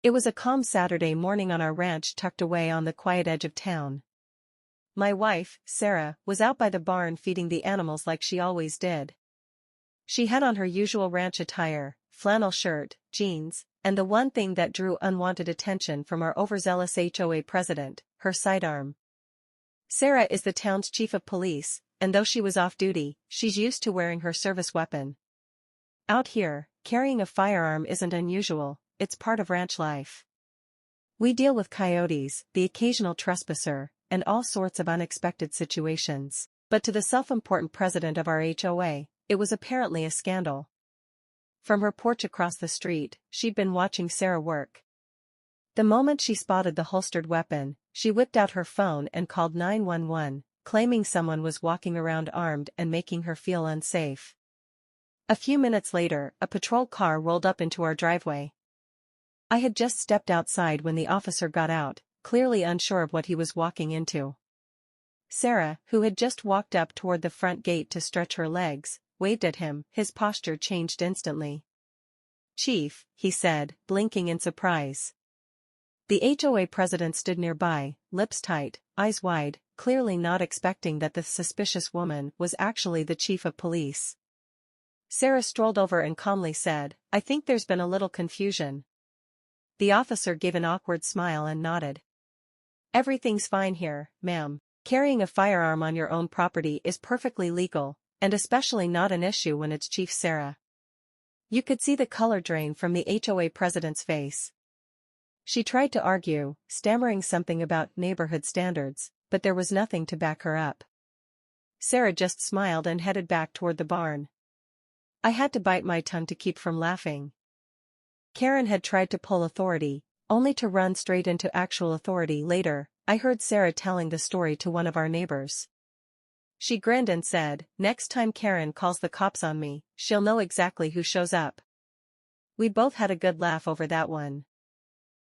It was a calm Saturday morning on our ranch tucked away on the quiet edge of town. My wife, Sarah, was out by the barn feeding the animals like she always did. She had on her usual ranch attire, flannel shirt, jeans, and the one thing that drew unwanted attention from our overzealous HOA president, her sidearm. Sarah is the town's chief of police, and though she was off duty, she's used to wearing her service weapon. Out here, carrying a firearm isn't unusual, it's part of ranch life. We deal with coyotes, the occasional trespasser, and all sorts of unexpected situations, but to the self-important president of our HOA, it was apparently a scandal. From her porch across the street, she'd been watching Sarah work. The moment she spotted the holstered weapon, she whipped out her phone and called 911, claiming someone was walking around armed and making her feel unsafe. A few minutes later, a patrol car rolled up into our driveway. I had just stepped outside when the officer got out, clearly unsure of what he was walking into. Sarah, who had just walked up toward the front gate to stretch her legs, waved at him. His posture changed instantly. "Chief," he said, blinking in surprise. The HOA president stood nearby, lips tight, eyes wide, clearly not expecting that the suspicious woman was actually the chief of police. Sarah strolled over and calmly said, "I think there's been a little confusion." The officer gave an awkward smile and nodded. "Everything's fine here, ma'am. Carrying a firearm on your own property is perfectly legal, and especially not an issue when it's Chief Sarah." You could see the color drain from the HOA president's face. She tried to argue, stammering something about neighborhood standards, but there was nothing to back her up. Sarah just smiled and headed back toward the barn. I had to bite my tongue to keep from laughing. Karen had tried to pull authority, only to run straight into actual authority later. I heard Sarah telling the story to one of our neighbors. She grinned and said, "Next time Karen calls the cops on me, she'll know exactly who shows up." We both had a good laugh over that one.